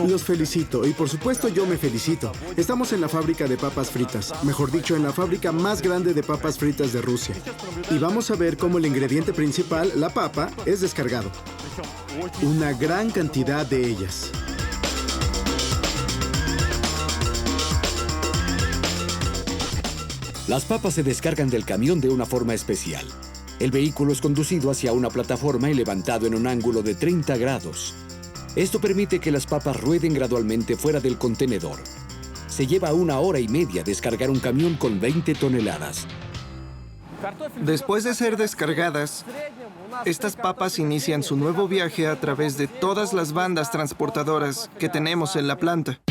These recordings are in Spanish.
Los felicito y por supuesto yo me felicito. Estamos en la fábrica de papas fritas, mejor dicho, en la fábrica más grande de papas fritas de Rusia. Y vamos a ver cómo el ingrediente principal, la papa, es descargado. Una gran cantidad de ellas. Las papas se descargan del camión de una forma especial. El vehículo es conducido hacia una plataforma y levantado en un ángulo de 30 grados. Esto permite que las papas rueden gradualmente fuera del contenedor. Se lleva 1 hora y media descargar un camión con 20 toneladas. Después de ser descargadas, estas papas inician su nuevo viaje a través de todas las bandas transportadoras que tenemos en la planta.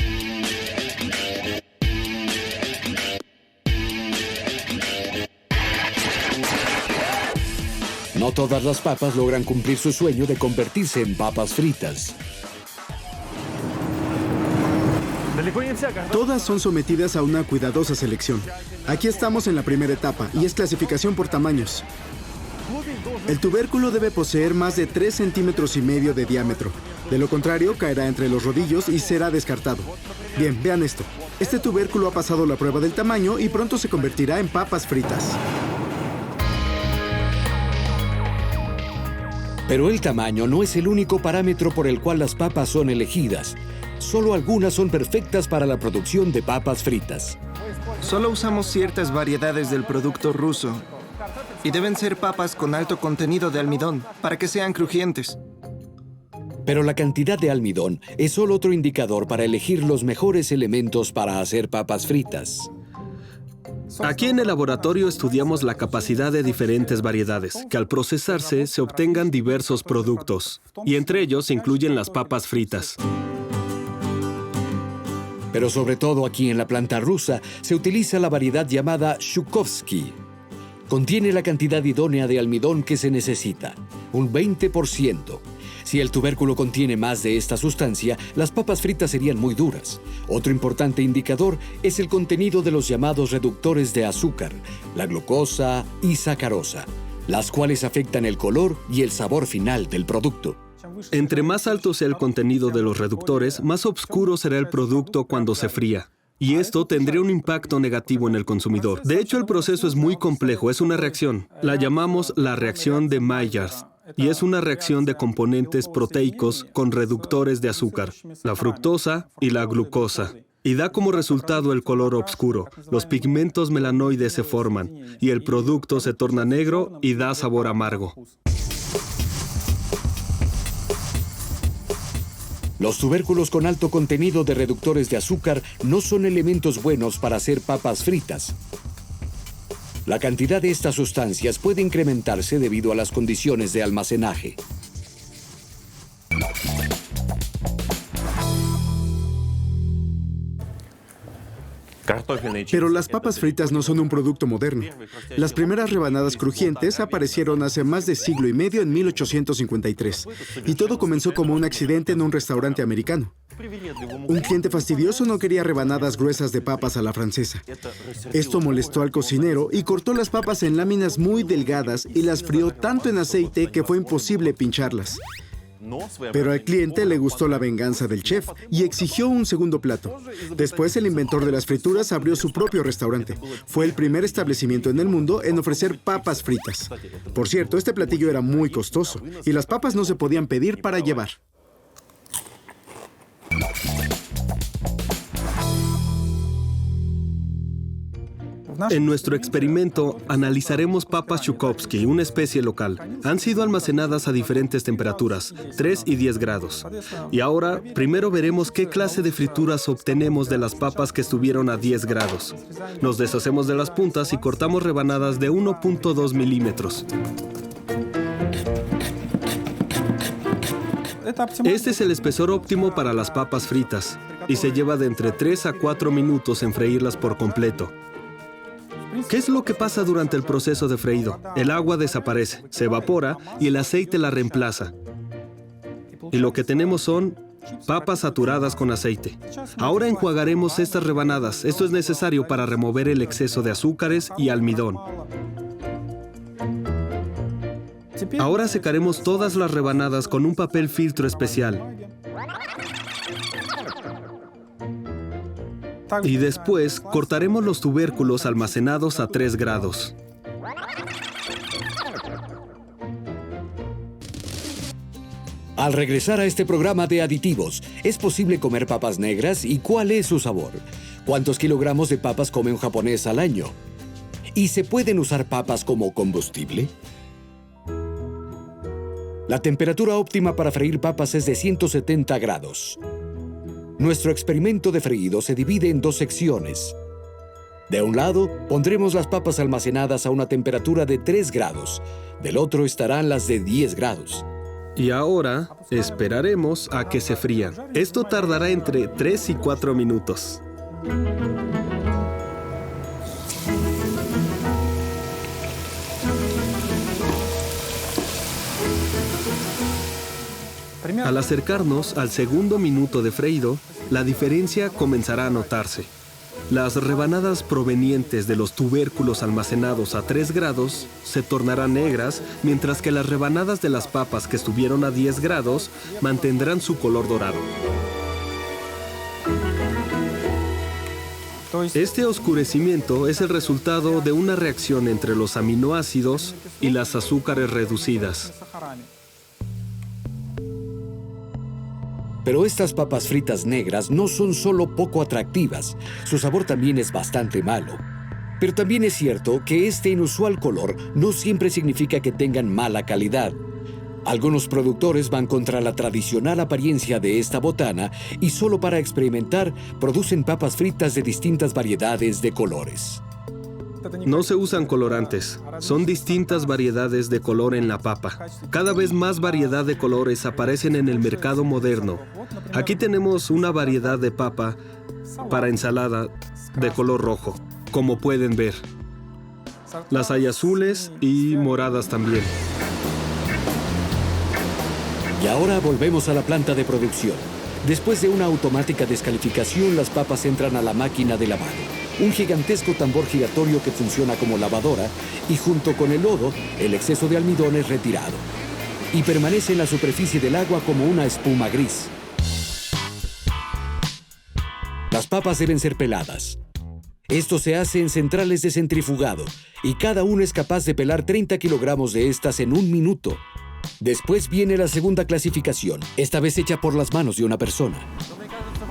No todas las papas logran cumplir su sueño de convertirse en papas fritas. Todas son sometidas a una cuidadosa selección. Aquí estamos en la primera etapa y es clasificación por tamaños. El tubérculo debe poseer más de 3,5 centímetros de diámetro. De lo contrario, caerá entre los rodillos y será descartado. Bien, vean esto. Este tubérculo ha pasado la prueba del tamaño y pronto se convertirá en papas fritas. Pero el tamaño no es el único parámetro por el cual las papas son elegidas. Solo algunas son perfectas para la producción de papas fritas. Solo usamos ciertas variedades del producto ruso. Y deben ser papas con alto contenido de almidón, para que sean crujientes. Pero la cantidad de almidón es solo otro indicador para elegir los mejores elementos para hacer papas fritas. Aquí en el laboratorio estudiamos la capacidad de diferentes variedades, que al procesarse se obtengan diversos productos, y entre ellos se incluyen las papas fritas. Pero sobre todo aquí en la planta rusa se utiliza la variedad llamada Zhukovsky. Contiene la cantidad idónea de almidón que se necesita, un 20%. Si el tubérculo contiene más de esta sustancia, las papas fritas serían muy duras. Otro importante indicador es el contenido de los llamados reductores de azúcar, la glucosa y sacarosa, las cuales afectan el color y el sabor final del producto. Entre más alto sea el contenido de los reductores, más oscuro será el producto cuando se fría. Y esto tendría un impacto negativo en el consumidor. De hecho, el proceso es muy complejo, es una reacción. La llamamos la reacción de Maillard. Y es una reacción de componentes proteicos con reductores de azúcar, la fructosa y la glucosa. Y da como resultado el color oscuro. Los pigmentos melanoides se forman y el producto se torna negro y da sabor amargo. Los tubérculos con alto contenido de reductores de azúcar no son elementos buenos para hacer papas fritas. La cantidad de estas sustancias puede incrementarse debido a las condiciones de almacenaje. Pero las papas fritas no son un producto moderno. Las primeras rebanadas crujientes aparecieron hace más de siglo y medio en 1853. Y todo comenzó como un accidente en un restaurante americano. Un cliente fastidioso no quería rebanadas gruesas de papas a la francesa. Esto molestó al cocinero y cortó las papas en láminas muy delgadas y las frió tanto en aceite que fue imposible pincharlas. Pero al cliente le gustó la venganza del chef y exigió un segundo plato. Después, el inventor de las frituras abrió su propio restaurante. Fue el primer establecimiento en el mundo en ofrecer papas fritas. Por cierto, este platillo era muy costoso y las papas no se podían pedir para llevar. En nuestro experimento analizaremos papas Zhukovsky, una especie local. Han sido almacenadas a diferentes temperaturas, 3 y 10 grados. Y ahora, primero veremos qué clase de frituras obtenemos de las papas que estuvieron a 10 grados. Nos deshacemos de las puntas y cortamos rebanadas de 1.2 milímetros. Este es el espesor óptimo para las papas fritas y se lleva de entre 3 a 4 minutos en freírlas por completo. ¿Qué es lo que pasa durante el proceso de freído? El agua desaparece, se evapora y el aceite la reemplaza. Y lo que tenemos son papas saturadas con aceite. Ahora enjuagaremos estas rebanadas. Esto es necesario para remover el exceso de azúcares y almidón. Ahora secaremos todas las rebanadas con un papel filtro especial. Y después cortaremos los tubérculos almacenados a 3 grados. Al regresar a este programa de aditivos, ¿es posible comer papas negras y cuál es su sabor? ¿Cuántos kilogramos de papas come un japonés al año? ¿Y se pueden usar papas como combustible? La temperatura óptima para freír papas es de 170 grados. Nuestro experimento de freído se divide en 2 secciones. De un lado, pondremos las papas almacenadas a una temperatura de 3 grados. Del otro estarán las de 10 grados. Y ahora esperaremos a que se frían. Esto tardará entre 3 y 4 minutos. Al acercarnos al segundo minuto de freído, la diferencia comenzará a notarse. Las rebanadas provenientes de los tubérculos almacenados a 3 grados se tornarán negras, mientras que las rebanadas de las papas que estuvieron a 10 grados mantendrán su color dorado. Este oscurecimiento es el resultado de una reacción entre los aminoácidos y las azúcares reducidas. Pero estas papas fritas negras no son solo poco atractivas, su sabor también es bastante malo. Pero también es cierto que este inusual color no siempre significa que tengan mala calidad. Algunos productores van contra la tradicional apariencia de esta botana y solo para experimentar producen papas fritas de distintas variedades de colores. No se usan colorantes, son distintas variedades de color en la papa. Cada vez más variedad de colores aparecen en el mercado moderno. Aquí tenemos una variedad de papa para ensalada de color rojo, como pueden ver. Las hay azules y moradas también. Y ahora volvemos a la planta de producción. Después de una automática descalificación, las papas entran a la máquina de lavado. Un gigantesco tambor giratorio que funciona como lavadora y junto con el lodo, el exceso de almidón es retirado. Y permanece en la superficie del agua como una espuma gris. Las papas deben ser peladas. Esto se hace en centrales de centrifugado y cada uno es capaz de pelar 30 kilogramos de estas en 1 minuto. Después viene la segunda clasificación, esta vez hecha por las manos de una persona.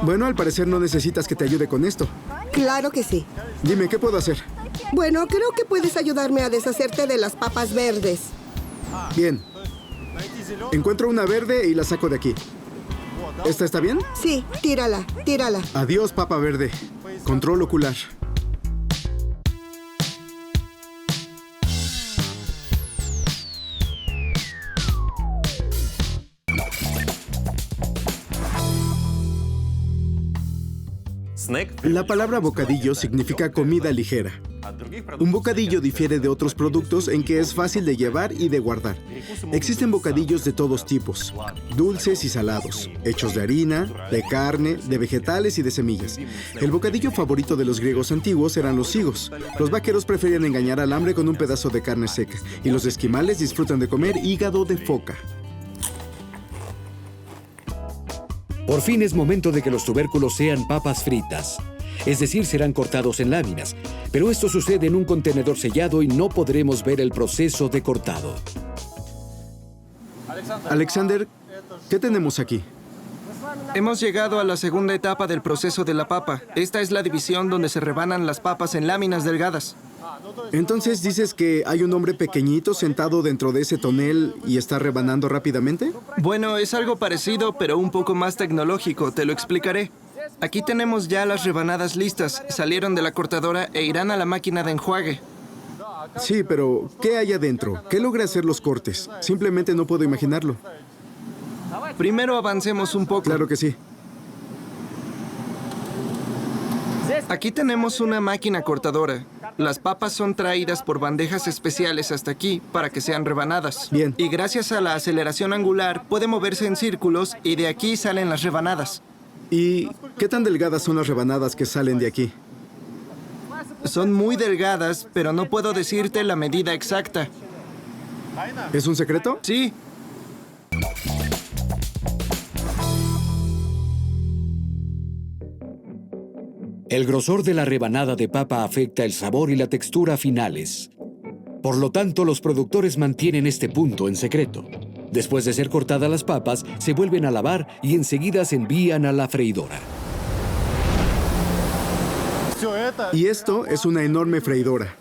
Bueno, al parecer no necesitas que te ayude con esto. Claro que sí. Dime, ¿qué puedo hacer? Bueno, creo que puedes ayudarme a deshacerte de las papas verdes. Bien. Encuentro una verde y la saco de aquí. ¿Esta está bien? Sí, tírala, tírala. Adiós, papa verde. Control ocular. La palabra bocadillo significa comida ligera. Un bocadillo difiere de otros productos en que es fácil de llevar y de guardar. Existen bocadillos de todos tipos, dulces y salados, hechos de harina, de carne, de vegetales y de semillas. El bocadillo favorito de los griegos antiguos eran los higos. Los vaqueros preferían engañar al hambre con un pedazo de carne seca, y los esquimales disfrutan de comer hígado de foca. Por fin es momento de que los tubérculos sean papas fritas. Es decir, serán cortados en láminas. Pero esto sucede en un contenedor sellado y no podremos ver el proceso de cortado. Alexander, ¿qué tenemos aquí? Hemos llegado a la segunda etapa del proceso de la papa. Esta es la división donde se rebanan las papas en láminas delgadas. Entonces, ¿dices que hay un hombre pequeñito sentado dentro de ese tonel y está rebanando rápidamente? Bueno, es algo parecido, pero un poco más tecnológico. Te lo explicaré. Aquí tenemos ya las rebanadas listas. Salieron de la cortadora e irán a la máquina de enjuague. Sí, pero ¿qué hay adentro? ¿Qué logra hacer los cortes? Simplemente no puedo imaginarlo. Primero avancemos un poco. Claro que sí. Aquí tenemos una máquina cortadora. Las papas son traídas por bandejas especiales hasta aquí para que sean rebanadas. Bien. Y gracias a la aceleración angular puede moverse en círculos y de aquí salen las rebanadas. ¿Y qué tan delgadas son las rebanadas que salen de aquí? Son muy delgadas, pero no puedo decirte la medida exacta. ¿Es un secreto? Sí. El grosor de la rebanada de papa afecta el sabor y la textura finales. Por lo tanto, los productores mantienen este punto en secreto. Después de ser cortadas las papas, se vuelven a lavar y enseguida se envían a la freidora. Y esto es una enorme freidora.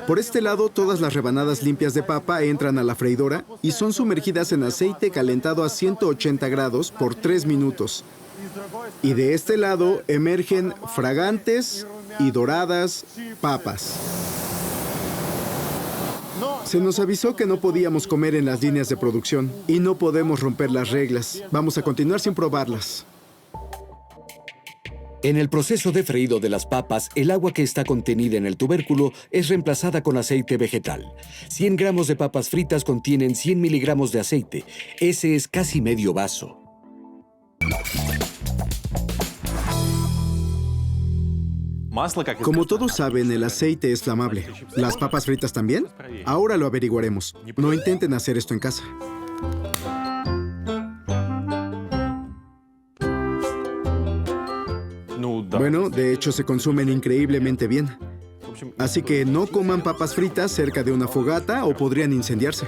Por este lado, todas las rebanadas limpias de papa entran a la freidora y son sumergidas en aceite calentado a 180 grados por 3 minutos. Y de este lado emergen fragantes y doradas papas. Se nos avisó que no podíamos comer en las líneas de producción y no podemos romper las reglas. Vamos a continuar sin probarlas. En el proceso de freído de las papas, el agua que está contenida en el tubérculo es reemplazada con aceite vegetal. 100 gramos de papas fritas contienen 100 miligramos de aceite. Ese es casi medio vaso. Como todos saben, el aceite es flamable. ¿Las papas fritas también? Ahora lo averiguaremos. No intenten hacer esto en casa. Bueno, de hecho se consumen increíblemente bien. Así que no coman papas fritas cerca de una fogata o podrían incendiarse.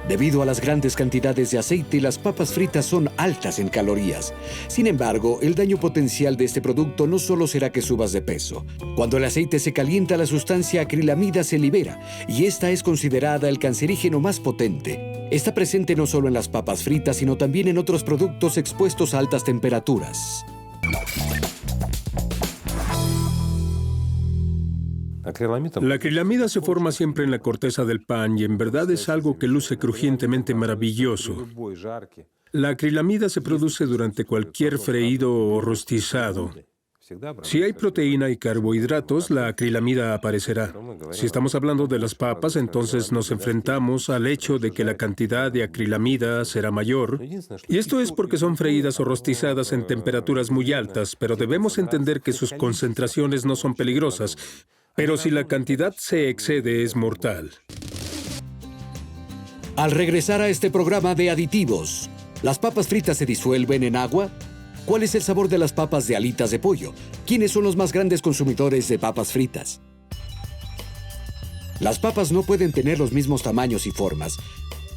Debido a las grandes cantidades de aceite, las papas fritas son altas en calorías. Sin embargo, el daño potencial de este producto no solo será que subas de peso. Cuando el aceite se calienta, la sustancia acrilamida se libera, y esta es considerada el cancerígeno más potente. Está presente no solo en las papas fritas, sino también en otros productos expuestos a altas temperaturas. La acrilamida se forma siempre en la corteza del pan y en verdad es algo que luce crujientemente maravilloso. La acrilamida se produce durante cualquier freído o rostizado. Si hay proteína y carbohidratos, la acrilamida aparecerá. Si estamos hablando de las papas, entonces nos enfrentamos al hecho de que la cantidad de acrilamida será mayor. Y esto es porque son freídas o rostizadas en temperaturas muy altas, pero debemos entender que sus concentraciones no son peligrosas. Pero si la cantidad se excede, es mortal. Al regresar a este programa de aditivos, ¿las papas fritas se disuelven en agua? ¿Cuál es el sabor de las papas de alitas de pollo? ¿Quiénes son los más grandes consumidores de papas fritas? Las papas no pueden tener los mismos tamaños y formas,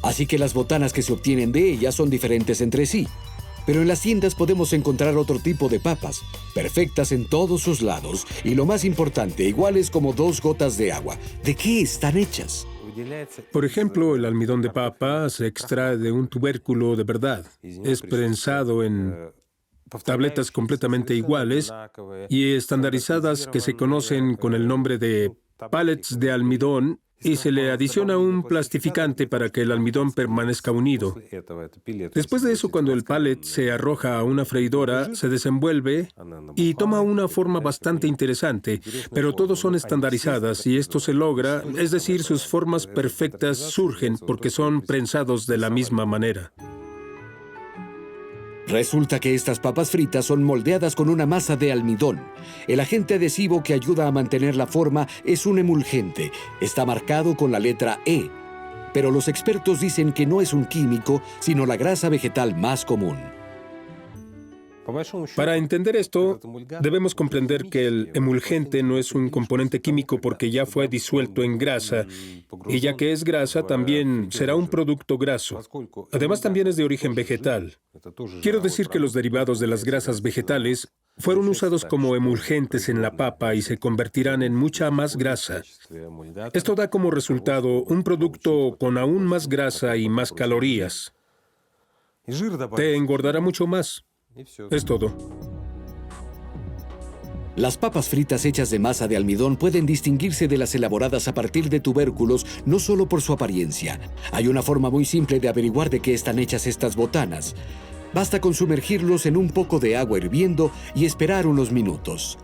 así que las botanas que se obtienen de ellas son diferentes entre sí. Pero en las tiendas podemos encontrar otro tipo de papas, perfectas en todos sus lados y lo más importante, iguales como 2 gotas de agua. ¿De qué están hechas? Por ejemplo, el almidón de papa se extrae de un tubérculo de verdad. Es prensado en tabletas completamente iguales y estandarizadas que se conocen con el nombre de pallets de almidón, y se le adiciona un plastificante para que el almidón permanezca unido. Después de eso, cuando el pallet se arroja a una freidora, se desenvuelve y toma una forma bastante interesante, pero todos son estandarizadas y esto se logra, es decir, sus formas perfectas surgen porque son prensados de la misma manera. Resulta que estas papas fritas son moldeadas con una masa de almidón. El agente adhesivo que ayuda a mantener la forma es un emulgente. Está marcado con la letra E. Pero los expertos dicen que no es un químico, sino la grasa vegetal más común. Para entender esto, debemos comprender que el emulgente no es un componente químico porque ya fue disuelto en grasa, y ya que es grasa, también será un producto graso. Además, también es de origen vegetal. Quiero decir que los derivados de las grasas vegetales fueron usados como emulgentes en la papa y se convertirán en mucha más grasa. Esto da como resultado un producto con aún más grasa y más calorías. Te engordará mucho más. Es todo. Las papas fritas hechas de masa de almidón pueden distinguirse de las elaboradas a partir de tubérculos no solo por su apariencia. Hay una forma muy simple de averiguar de qué están hechas estas botanas. Basta con sumergirlos en un poco de agua hirviendo y esperar unos minutos.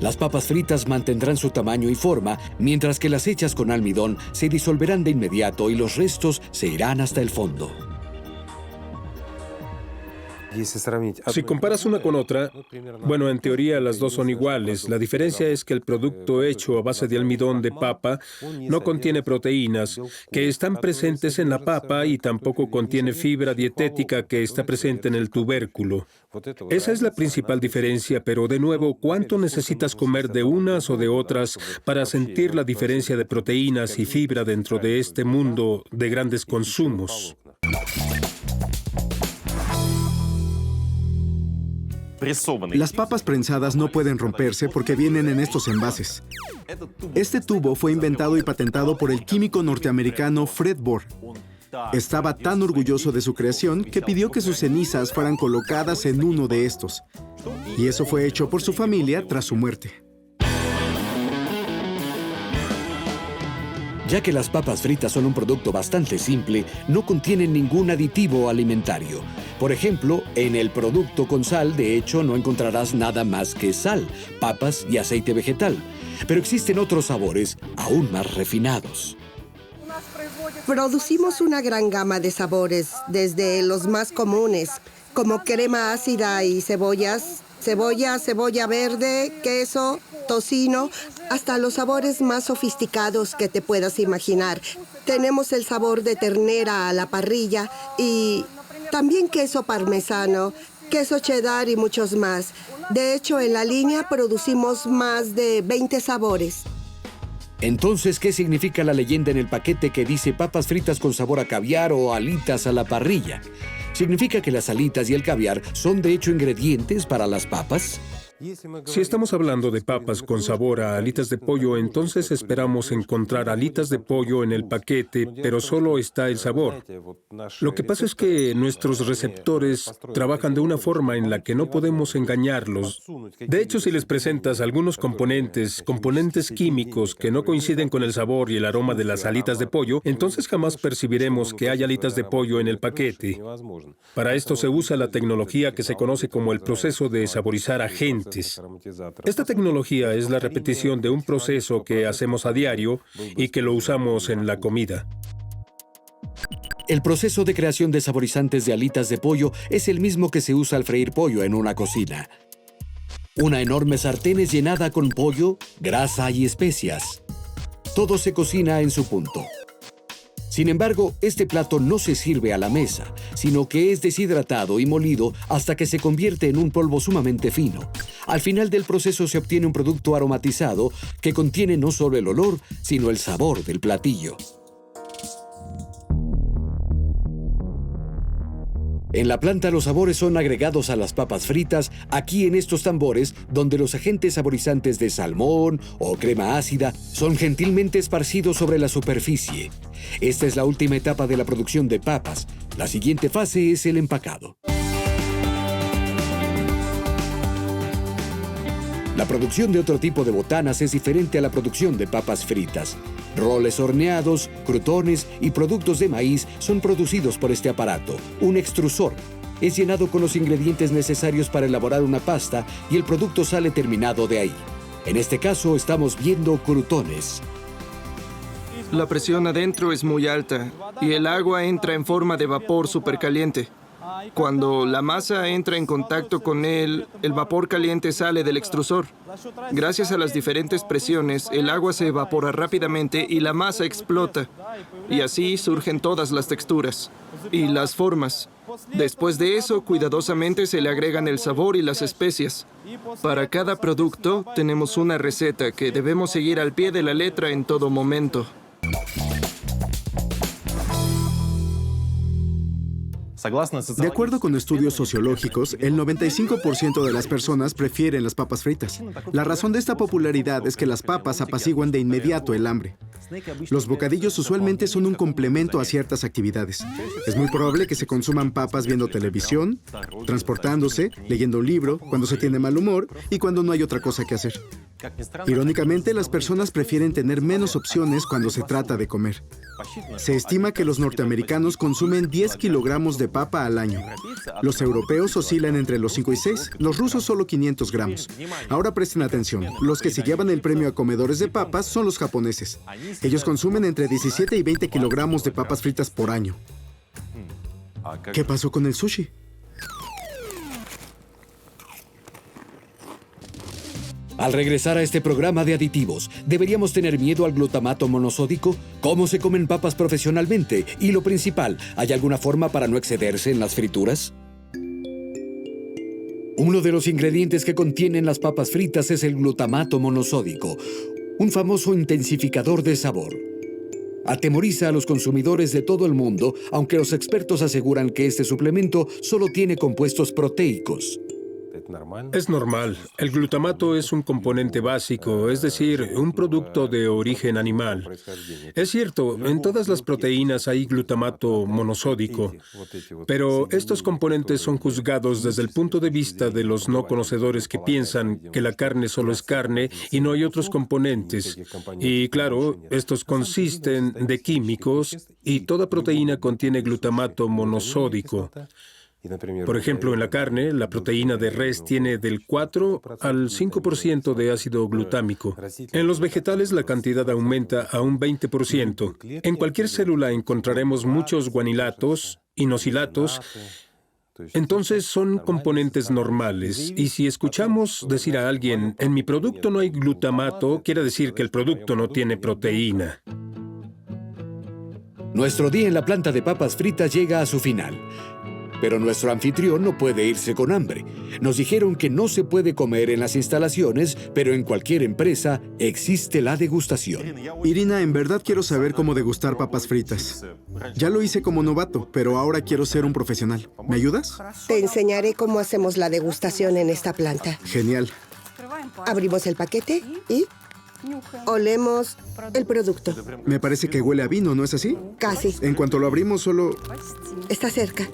Las papas fritas mantendrán su tamaño y forma, mientras que las hechas con almidón se disolverán de inmediato y los restos se irán hasta el fondo. Si comparas una con otra, bueno, en teoría las dos son iguales. La diferencia es que el producto hecho a base de almidón de papa no contiene proteínas que están presentes en la papa y tampoco contiene fibra dietética que está presente en el tubérculo. Esa es la principal diferencia, pero de nuevo, ¿cuánto necesitas comer de unas o de otras para sentir la diferencia de proteínas y fibra dentro de este mundo de grandes consumos? Las papas prensadas no pueden romperse porque vienen en estos envases. Este tubo fue inventado y patentado por el químico norteamericano Fred Bohr. Estaba tan orgulloso de su creación que pidió que sus cenizas fueran colocadas en uno de estos. Y eso fue hecho por su familia tras su muerte. Ya que las papas fritas son un producto bastante simple, no contienen ningún aditivo alimentario. Por ejemplo, en el producto con sal, de hecho, no encontrarás nada más que sal, papas y aceite vegetal. Pero existen otros sabores aún más refinados. Producimos una gran gama de sabores, desde los más comunes, como crema ácida y cebollas, cebolla verde, queso, tocino, hasta los sabores más sofisticados que te puedas imaginar. Tenemos el sabor de ternera a la parrilla y también queso parmesano, queso cheddar y muchos más. De hecho, en la línea producimos más de 20 sabores. Entonces, ¿qué significa la leyenda en el paquete que dice papas fritas con sabor a caviar o alitas a la parrilla? ¿Significa que las alitas y el caviar son de hecho ingredientes para las papas? Si estamos hablando de papas con sabor a alitas de pollo, entonces esperamos encontrar alitas de pollo en el paquete, pero solo está el sabor. Lo que pasa es que nuestros receptores trabajan de una forma en la que no podemos engañarlos. De hecho, si les presentas algunos componentes químicos que no coinciden con el sabor y el aroma de las alitas de pollo, entonces jamás percibiremos que hay alitas de pollo en el paquete. Para esto se usa la tecnología que se conoce como el proceso de saborizar agentes. Esta tecnología es la repetición de un proceso que hacemos a diario y que lo usamos en la comida. El proceso de creación de saborizantes de alitas de pollo es el mismo que se usa al freír pollo en una cocina. Una enorme sartén es llenada con pollo, grasa y especias. Todo se cocina en su punto. Sin embargo, este plato no se sirve a la mesa, sino que es deshidratado y molido hasta que se convierte en un polvo sumamente fino. Al final del proceso se obtiene un producto aromatizado que contiene no solo el olor, sino el sabor del platillo. En la planta los sabores son agregados a las papas fritas aquí en estos tambores donde los agentes saborizantes de salmón o crema ácida son gentilmente esparcidos sobre la superficie. Esta es la última etapa de la producción de papas. La siguiente fase es el empacado. La producción de otro tipo de botanas es diferente a la producción de papas fritas. Roles horneados, crutones y productos de maíz son producidos por este aparato, un extrusor. Es llenado con los ingredientes necesarios para elaborar una pasta y el producto sale terminado de ahí. En este caso estamos viendo crutones. La presión adentro es muy alta y el agua entra en forma de vapor supercaliente. Cuando la masa entra en contacto con él, el vapor caliente sale del extrusor. Gracias a las diferentes presiones, el agua se evapora rápidamente y la masa explota. Y así surgen todas las texturas y las formas. Después de eso, cuidadosamente se le agregan el sabor y las especias. Para cada producto, tenemos una receta que debemos seguir al pie de la letra en todo momento. De acuerdo con estudios sociológicos, el 95% de las personas prefieren las papas fritas. La razón de esta popularidad es que las papas apaciguan de inmediato el hambre. Los bocadillos usualmente son un complemento a ciertas actividades. Es muy probable que se consuman papas viendo televisión, transportándose, leyendo un libro, cuando se tiene mal humor y cuando no hay otra cosa que hacer. Irónicamente, las personas prefieren tener menos opciones cuando se trata de comer. Se estima que los norteamericanos consumen 10 kilogramos de papa al año. Los europeos oscilan entre los 5 y 6, los rusos solo 500 gramos. Ahora presten atención, los que se llevan el premio a comedores de papas son los japoneses. Ellos consumen entre 17 y 20 kilogramos de papas fritas por año. ¿Qué pasó con el sushi? Al regresar a este programa de aditivos, ¿deberíamos tener miedo al glutamato monosódico? ¿Cómo se comen papas profesionalmente? Y lo principal, ¿hay alguna forma para no excederse en las frituras? Uno de los ingredientes que contienen las papas fritas es el glutamato monosódico, un famoso intensificador de sabor. Atemoriza a los consumidores de todo el mundo, aunque los expertos aseguran que este suplemento solo tiene compuestos proteicos. Es normal. El glutamato es un componente básico, es decir, un producto de origen animal. Es cierto, en todas las proteínas hay glutamato monosódico, pero estos componentes son juzgados desde el punto de vista de los no conocedores que piensan que la carne solo es carne y no hay otros componentes. Y claro, estos consisten de químicos y toda proteína contiene glutamato monosódico. Por ejemplo, en la carne, la proteína de res tiene del 4 al 5% de ácido glutámico. En los vegetales la cantidad aumenta a un 20%. En cualquier célula encontraremos muchos guanilatos, inositatos. Entonces son componentes normales. Y si escuchamos decir a alguien, en mi producto no hay glutamato, quiere decir que el producto no tiene proteína. Nuestro día en la planta de papas fritas llega a su final. Pero nuestro anfitrión no puede irse con hambre. Nos dijeron que no se puede comer en las instalaciones, pero en cualquier empresa existe la degustación. Irina, en verdad quiero saber cómo degustar papas fritas. Ya lo hice como novato, pero ahora quiero ser un profesional. ¿Me ayudas? Te enseñaré cómo hacemos la degustación en esta planta. Genial. Abrimos el paquete y olemos el producto. Me parece que huele a vino, ¿no es así? Casi. En cuanto lo abrimos, solo... Está cerca.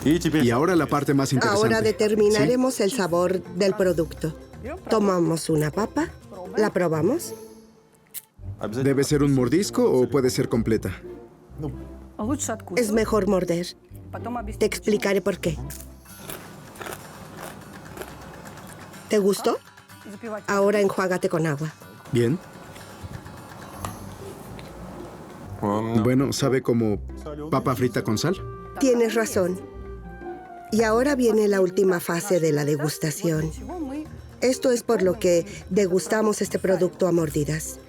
Y ahora la parte más interesante. Ahora determinaremos el sabor del producto. Tomamos una papa, la probamos. ¿Debe ser un mordisco o puede ser completa? Es mejor morder. Te explicaré por qué. ¿Te gustó? Ahora enjuágate con agua. Bien. Bueno, ¿sabe como papa frita con sal? Tienes razón. Y ahora viene la última fase de la degustación. Esto es por lo que degustamos este producto a mordidas,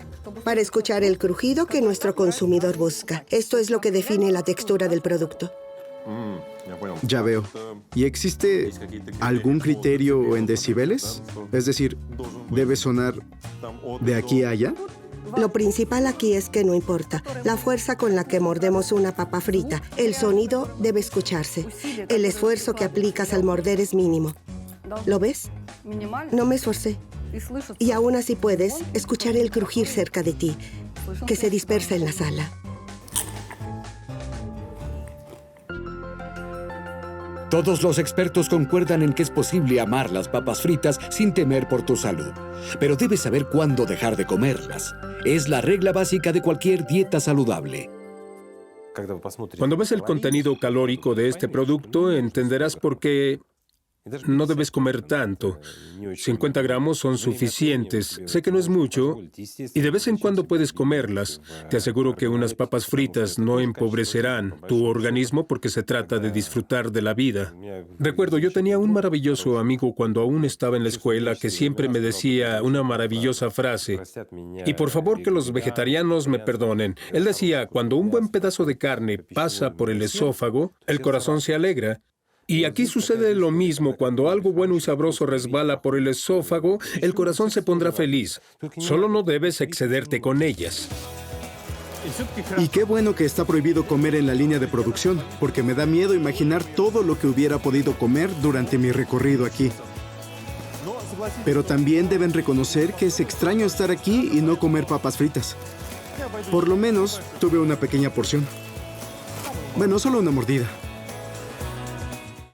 para escuchar el crujido que nuestro consumidor busca. Esto es lo que define la textura del producto. Ya veo. ¿Y existe algún criterio en decibeles? Es decir, ¿debe sonar de aquí a allá? Lo principal aquí es que no importa la fuerza con la que mordemos una papa frita, el sonido debe escucharse. El esfuerzo que aplicas al morder es mínimo. ¿Lo ves? No me esforcé. Y aún así puedes escuchar el crujir cerca de ti, que se dispersa en la sala. Todos los expertos concuerdan en que es posible amar las papas fritas sin temer por tu salud. Pero debes saber cuándo dejar de comerlas. Es la regla básica de cualquier dieta saludable. Cuando ves el contenido calórico de este producto, entenderás por qué no debes comer tanto. 50 gramos son suficientes. Sé que no es mucho y de vez en cuando puedes comerlas. Te aseguro que unas papas fritas no empobrecerán tu organismo porque se trata de disfrutar de la vida. Recuerdo, yo tenía un maravilloso amigo cuando aún estaba en la escuela que siempre me decía una maravillosa frase. Y por favor que los vegetarianos me perdonen. Él decía, cuando un buen pedazo de carne pasa por el esófago, el corazón se alegra. Y aquí sucede lo mismo, cuando algo bueno y sabroso resbala por el esófago, el corazón se pondrá feliz. Solo no debes excederte con ellas. Y qué bueno que está prohibido comer en la línea de producción, porque me da miedo imaginar todo lo que hubiera podido comer durante mi recorrido aquí. Pero también deben reconocer que es extraño estar aquí y no comer papas fritas. Por lo menos tuve una pequeña porción. Bueno, solo una mordida.